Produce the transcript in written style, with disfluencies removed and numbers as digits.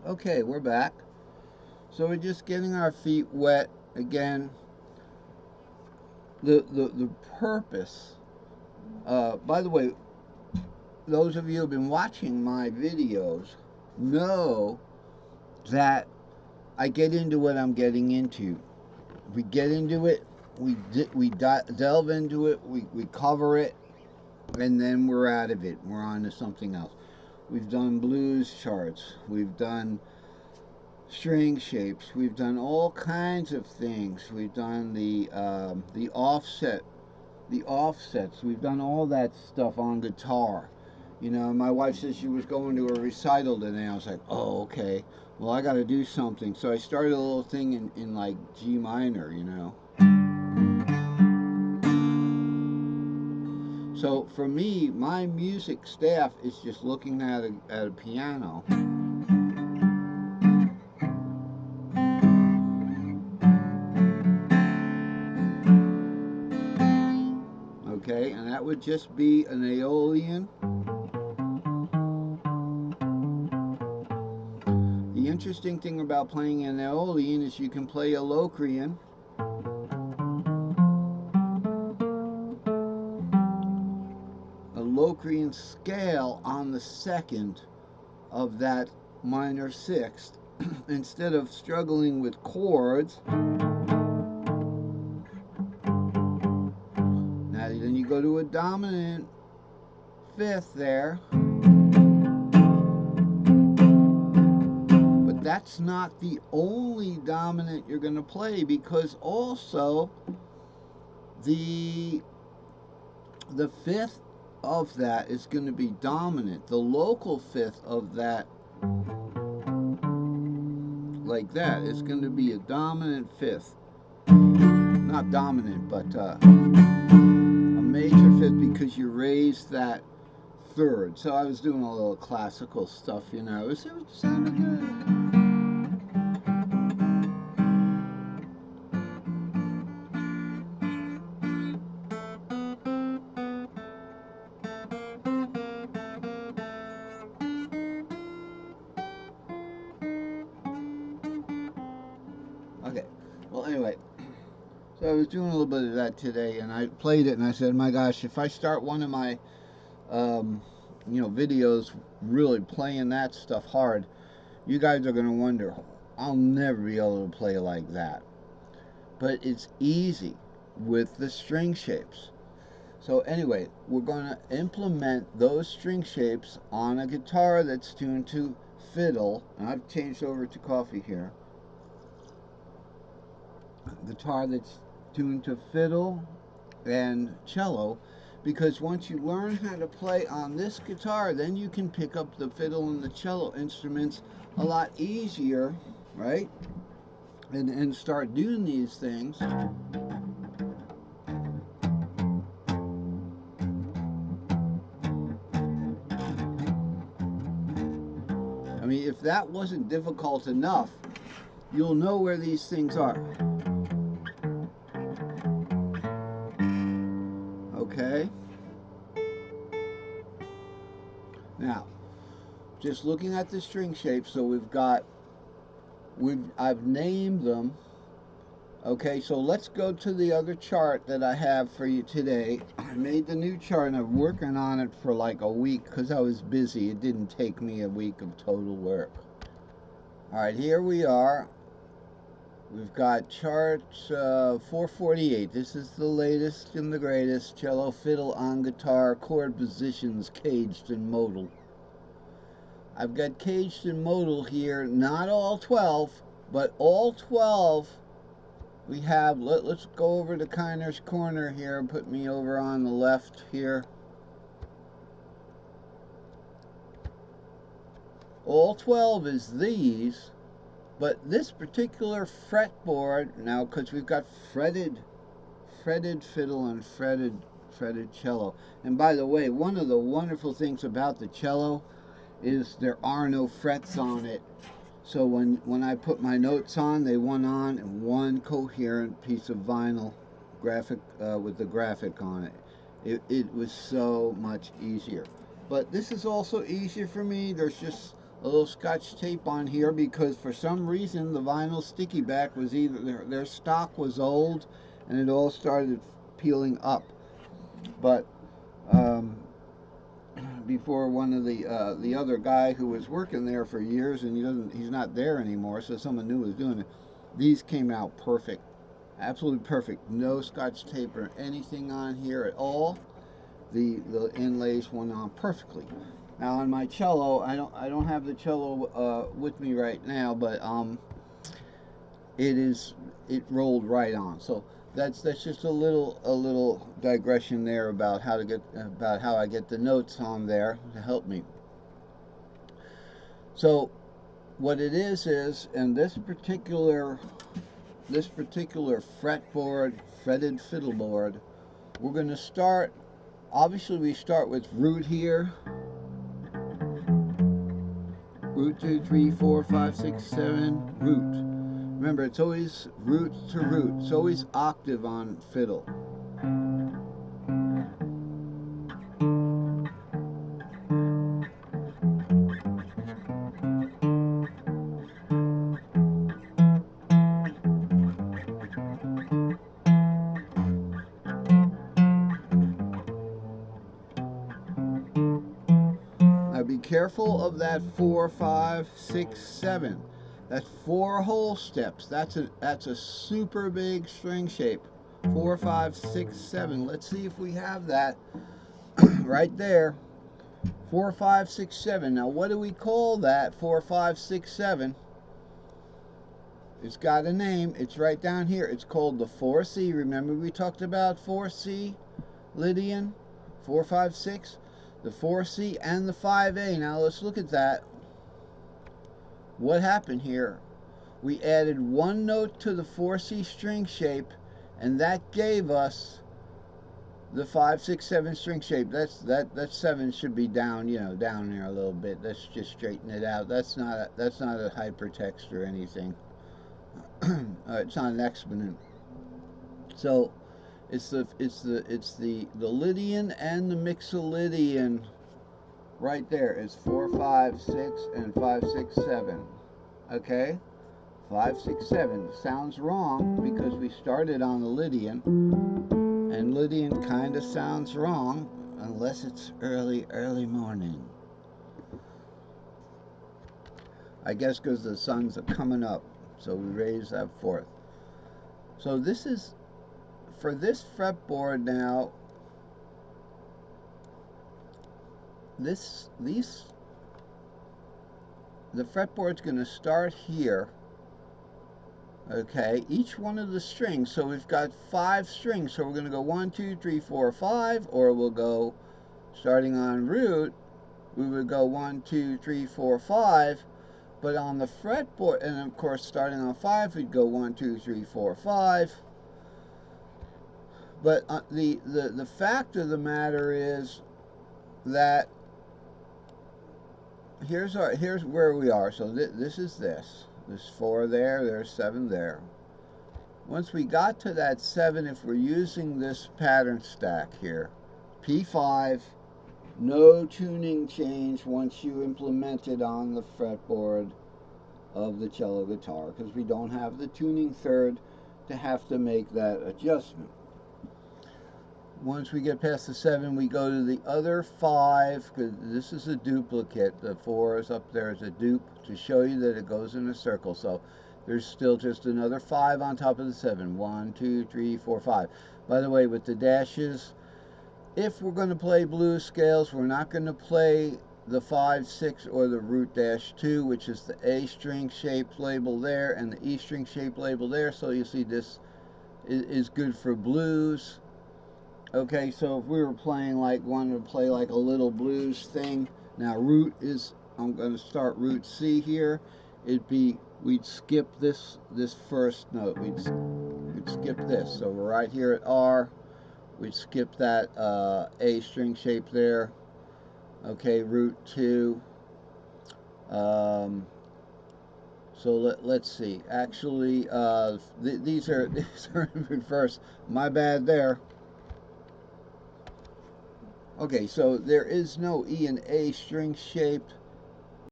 Okay, we're back. So we're just getting our feet wet again. The purpose. By the way, those of you who have been watching my videos know that I get into what I'm getting into. We get into it, we delve into it, we cover it, and then we're out of it. We're on to something else. We've done blues charts. We've done string shapes. We've done all kinds of things. We've done the offsets. We've done all that stuff on guitar. You know, my wife said she was going to a recital today. I was like, oh, okay. Well, I got to do something. So I started a little thing in like G minor, you know. So for me, my music staff is just looking at a piano. Okay, and that would just be an Aeolian. The interesting thing about playing an Aeolian is you can play a Locrian. A Locrian scale on the second of that minor sixth instead of struggling with chords. Now then you go to a dominant fifth there. But that's not the only dominant you're going to play, because also the fifth of that is going to be dominant. The local fifth of that, like that, is going to be a dominant fifth. Not dominant, but a major fifth, because you raise that third. So I was doing a little classical stuff, you know. It sounded good. Okay. Well, anyway, so I was doing a little bit of that today, and I played it, and I said, my gosh, if I start one of my, videos really playing that stuff hard, you guys are going to wonder, I'll never be able to play like that. But it's easy with the string shapes. So anyway, we're going to implement those string shapes on a guitar that's tuned to fiddle. And I've changed over to coffee here. Guitar that's tuned to fiddle and cello, because once you learn how to play on this guitar, then you can pick up the fiddle and the cello instruments a lot easier, right? And start doing these things. I mean, if that wasn't difficult enough, you'll know where these things are. Okay? Now, just looking at the string shapes, so I've named them. Okay, so let's go to the other chart that I have for you today. I made the new chart and I'm working on it for like a week because I was busy. It didn't take me a week of total work. Alright, here we are. We've got chart 448. This is the latest and the greatest. Cello, fiddle, on guitar, chord positions, caged and modal. I've got caged and modal here, not all 12, but all 12. We have, let's go over to Kiner's Corner here and put me over on the left here. All 12 is these, but this particular fretboard, now because we've got fretted fiddle and fretted cello. And by the way, one of the wonderful things about the cello is there are no frets on it. So when I put my notes on, they went on in one coherent piece of vinyl graphic with the graphic on it. It was so much easier. But this is also easier for me. There's just a little scotch tape on here because for some reason the vinyl sticky back was either their stock was old and it all started peeling up. But um, before one of the other guy who was working there for years, and he's not there anymore, so someone new was doing it. These came out perfect, absolutely perfect. No scotch tape or anything on here at all. The inlays went on perfectly. Now on my cello, I don't have the cello with me right now, but it rolled right on. So that's just a little digression there about how I get the notes on there to help me. So what it is in this particular fretboard, fretted fiddle board, we're going to start. Obviously, we start with root here. Root 2, 3, 4, 5, 6, 7, root. Remember, it's always root to root. It's always octave on fiddle. Now be careful of that 4, 5, 6, 7. That's 4 whole steps. That's a super big string shape. 4, 5, 6, 7. Let's see if we have that right there. 4, 5, 6, 7. Now what do we call that? 4, 5, 6, 7. It's got a name. It's right down here. It's called the 4C. Remember we talked about 4C, Lydian? 4, 5, 6. The 4C and the 5A. Now let's look at that. What happened here? We added one note to the 4C string shape, and that gave us the 5, 6, 7 string shape. That 7 should be down, down there a little bit. Let's just straighten it out. That's not a hypertext or anything. It's not an exponent. So it's the Lydian and the Mixolydian right there. It's 4, 5, 6, and 5, 6, 7. Okay, 5, 6, 7 sounds wrong because we started on the Lydian, and Lydian kind of sounds wrong unless it's early morning. I guess because the sun's coming up, so we raise that fourth. So this is for this fretboard now. The fretboard's going to start here. Okay, each one of the strings. So we've got 5 strings. So we're going to go 1, 2, 3, 4, 5, or we'll go starting on root. We would go 1, 2, 3, 4, 5. But on the fretboard, and of course, starting on 5, we'd go 1, 2, 3, 4, 5. But the fact of the matter is that here's where we are. So this is this. There's 4 there. There's 7 there. Once we got to that 7, if we're using this pattern stack here, P5, no tuning change once you implement it on the fretboard of the cello guitar, because we don't have the tuning third to have to make that adjustment. Once we get past the 7, we go to the other 5, because this is a duplicate. The 4 is up there as a dupe to show you that it goes in a circle. So there's still just another 5 on top of the 7. 1, 2, 3, 4, 5. By the way, with the dashes, if we're going to play blues scales, we're not going to play the 5, 6, or the root dash 2, which is the A string shape label there and the E string shape label there. So you see this is good for blues. Okay, so if we were playing wanted to play like a little blues thing, now root is, I'm going to start root C here. We'd skip this first note. We'd skip this. So we're right here at R. We'd skip that A string shape there. Okay, root 2. So let's see. Actually, these are in reverse. My bad there. Okay, so there is no E and A string shape